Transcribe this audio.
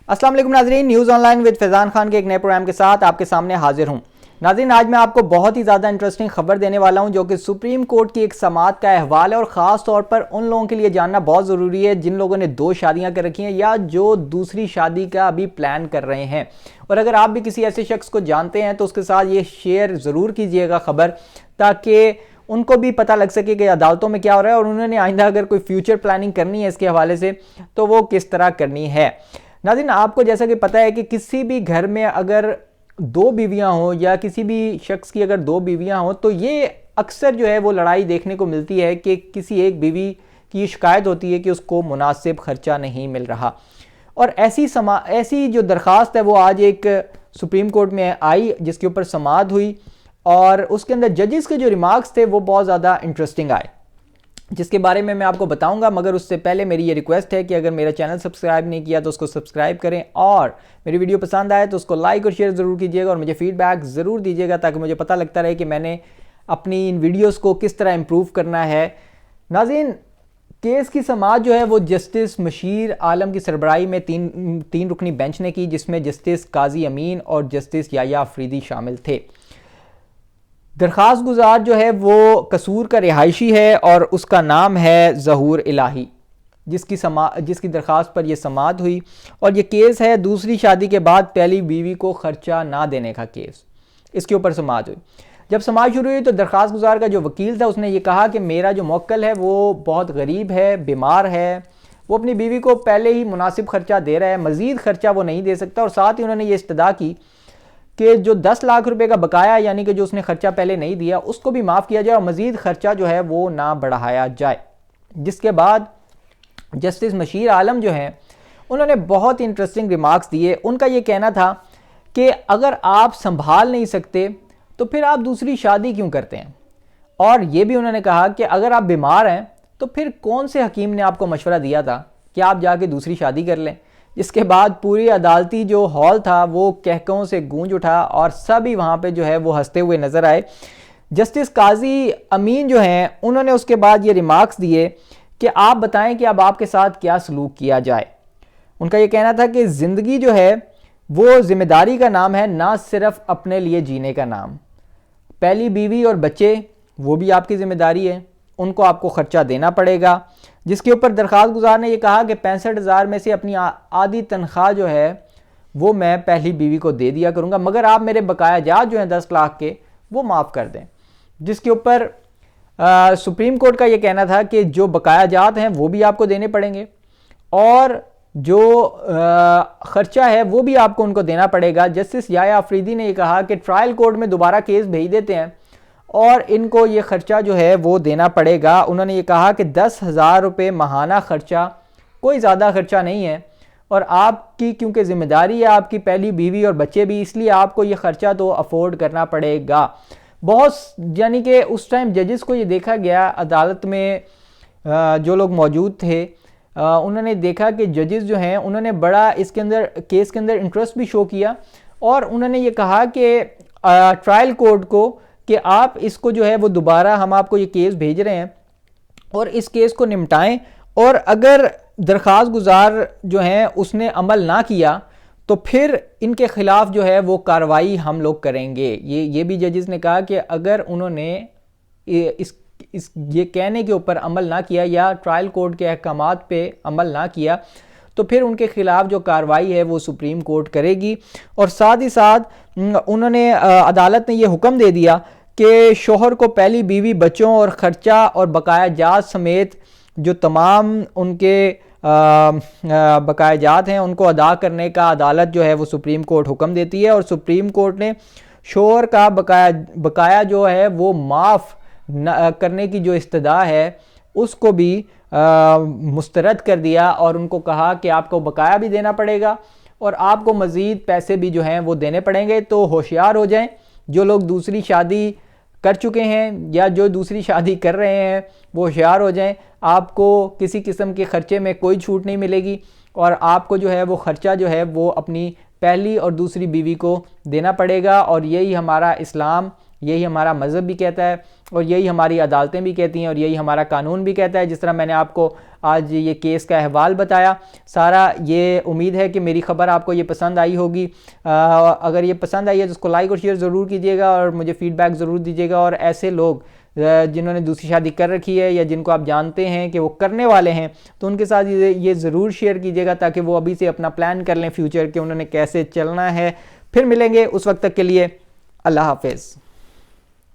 अस्सलाम वालेकुम नाज़रीन, news online with Faizan Khan के एक नए प्रोग्राम के साथ आपके सामने हाजिर हूँ। नाज़रीन, आज मैं आपको बहुत ही ज़्यादा इंटरेस्टिंग खबर देने वाला हूँ जो कि सुप्रीम कोर्ट की एक समाअत का अहवाल है और ख़ास तौर पर उन लोगों के लिए जानना बहुत ज़रूरी है जिन लोगों ने 2 शादियाँ कर रखी हैं या जो दूसरी शादी का अभी प्लान कर रहे हैं। और अगर आप भी किसी ऐसे शख्स को जानते हैं तो उसके साथ ये शेयर ज़रूर कीजिएगा खबर, ताकि उनको भी पता लग सके कि अदालतों में क्या हो रहा है और उन्होंने आइंदा अगर कोई फ्यूचर प्लानिंग करनी है इसके हवाले से तो वो किस तरह करनी है। नाज़रीन, आपको जैसा कि पता है कि किसी भी घर में अगर 2 बीवियां हों या किसी भी शख्स की अगर 2 बीवियां हों तो ये अक्सर जो है वो लड़ाई देखने को मिलती है कि किसी एक बीवी की शिकायत होती है कि उसको मुनासिब खर्चा नहीं मिल रहा। और ऐसी जो दरख्वास्त है वो आज एक सुप्रीम कोर्ट में आई जिसके ऊपर समाअत हुई और उसके अंदर जजेस के जो रिमार्क्स थे वो बहुत ज़्यादा इंटरेस्टिंग आए, जिसके बारे में मैं आपको बताऊंगा। मगर उससे पहले मेरी ये रिक्वेस्ट है कि अगर मेरा चैनल सब्सक्राइब नहीं किया तो उसको सब्सक्राइब करें और मेरी वीडियो पसंद आए तो उसको लाइक और शेयर ज़रूर कीजिएगा और मुझे फीडबैक ज़रूर दीजिएगा ताकि मुझे पता लगता रहे कि मैंने अपनी इन वीडियोस को किस तरह इम्प्रूव करना है। नाज़रीन, केस की समाअत जो है वो जस्टिस मशीर आलम की सरबराही में तीन रुकनी बेंच ने की, जिसमें जस्टिस काजी अमीन और जस्टिस याया अफरीदी शामिल थे। दरख्वास्त गुजार जो है वो कसूर का रिहायशी है और उसका नाम है ज़हूर इलाही, जिसकी दरख्वास्त पर यह समाअत हुई। और ये केस है दूसरी शादी के बाद पहली बीवी को खर्चा ना देने का केस, इसके ऊपर समाअत हुई। जब समाअत शुरू हुई तो दरख्वास्त गुजार का जो वकील था उसने ये कहा कि मेरा जो मौक्कल है वो बहुत गरीब है, बीमार है, वो अपनी बीवी को पहले ही मुनासिब खर्चा दे रहा है, मज़ीद खर्चा वो नहीं दे सकता। और साथ ही उन्होंने ये इस्तदा की कि जो 10 लाख रुपए का बकाया यानी कि जो उसने खर्चा पहले नहीं दिया उसको भी माफ़ किया जाए और मज़ीद खर्चा जो है वो ना बढ़ाया जाए। जिसके बाद जस्टिस मशीर आलम जो हैं उन्होंने बहुत इंटरेस्टिंग रिमार्क्स दिए। उनका ये कहना था कि अगर आप संभाल नहीं सकते तो फिर आप दूसरी शादी क्यों करते हैं। और ये भी उन्होंने कहा कि अगर आप बीमार हैं तो फिर कौन से हकीम ने आपको मशवरा दिया था कि आप जाके दूसरी शादी कर लें। जिसके बाद पूरी अदालती जो हॉल था वो कहकों से गूंज उठा और सभी वहाँ पे जो है वो हंसते हुए नज़र आए। जस्टिस काजी अमीन जो हैं उन्होंने उसके बाद ये रिमार्क्स दिए कि आप बताएं कि अब आपके साथ क्या सलूक किया जाए। उनका ये कहना था कि ज़िंदगी जो है वो ज़िम्मेदारी का नाम है, ना सिर्फ अपने लिए जीने का नाम। पहली बीवी और बच्चे वो भी आपकी ज़िम्मेदारी है, उनको आपको ख़र्चा देना पड़ेगा। जिसके ऊपर दरख्वास्त गुजार ने यह कहा कि 65,000 में से अपनी आधी तनख्वाह जो है वो मैं पहली बीवी को दे दिया करूँगा, मगर आप मेरे बकाया जात जो हैं 10 लाख के वो माफ़ कर दें। जिसके ऊपर सुप्रीम कोर्ट का ये कहना था कि जो बकाया जात हैं वो भी आपको देने पड़ेंगे और जो ख़र्चा है वो भी आपको उनको देना पड़ेगा। जस्टिस याया अफरीदी ने यह कहा कि ट्रायल कोर्ट में दोबारा केस भेज देते हैं और इनको ये ख़र्चा जो है वो देना पड़ेगा। उन्होंने ये कहा कि 10,000 रुपये माहाना ख़र्चा कोई ज़्यादा ख़र्चा नहीं है और आपकी क्योंकि ज़िम्मेदारी है आपकी पहली बीवी और बच्चे भी, इसलिए आपको ये ख़र्चा तो अफोर्ड करना पड़ेगा। बहुत यानी कि उस टाइम जजेस को ये देखा गया, अदालत में जो लोग मौजूद थे उन्होंने देखा कि जजेस जो हैं उन्होंने बड़ा इसके अंदर केस के अंदर इंटरेस्ट भी शो किया और उन्होंने ये कहा कि ट्रायल कोर्ट को कि आप इसको जो है वो दोबारा हम आपको ये केस भेज रहे हैं और इस केस को निपटाएं और अगर दरख्वास्त गुजार जो हैं उसने अमल ना किया तो फिर इनके ख़िलाफ़ जो है वो कार्रवाई हम लोग करेंगे। ये भी जजेस ने कहा कि अगर उन्होंने ये कहने के ऊपर अमल ना किया या ट्रायल कोर्ट के अहकामात पे अमल ना किया तो फिर उनके ख़िलाफ़ जो कार्रवाई है वो सुप्रीम कोर्ट करेगी। और साथ ही साथ उन्होंने अदालत ने ये हुक्म दे दिया कि शोहर को पहली बीवी, बच्चों और ख़र्चा और बकाया जात समेत जो तमाम उनके बकाया जात हैं उनको अदा करने का अदालत जो है वो सुप्रीम कोर्ट हुक्म देती है। और सुप्रीम कोर्ट ने शोहर का बकाया जो है वो माफ़ करने की जो इस्तदा है उसको भी मुस्तरद कर दिया और उनको कहा कि आपको बकाया भी देना पड़ेगा और आपको मज़ीद पैसे भी जो हैं वो देने पड़ेंगे। तो होशियार हो जाएं, जो लोग दूसरी शादी कर चुके हैं या जो दूसरी शादी कर रहे हैं वो होशियार हो जाएं। आपको किसी किस्म के ख़र्चे में कोई छूट नहीं मिलेगी और आपको जो है वो ख़र्चा जो है वो अपनी पहली और दूसरी बीवी को देना पड़ेगा। और यही हमारा इस्लाम, یہی ہمارا مذہب بھی کہتا ہے اور یہی ہماری عدالتیں بھی کہتی ہیں اور یہی ہمارا قانون بھی کہتا ہے. جس طرح میں نے آپ کو آج یہ کیس کا احوال بتایا سارا, یہ امید ہے کہ میری خبر آپ کو یہ پسند آئی ہوگی. اگر یہ پسند آئی ہے تو اس کو لائک اور شیئر ضرور کیجیے گا اور مجھے فیڈ بیک ضرور دیجیے گا. اور ایسے لوگ جنہوں نے دوسری شادی کر رکھی ہے یا جن کو آپ جانتے ہیں کہ وہ کرنے والے ہیں تو ان کے ساتھ یہ ضرور شیئر کیجیے گا تاکہ وہ ابھی سے اپنا پلان کر لیں فیوچر کہ انہوں نے کیسے چلنا ہے. پھر ملیں گے, اس وقت تک کے لیے اللہ حافظ.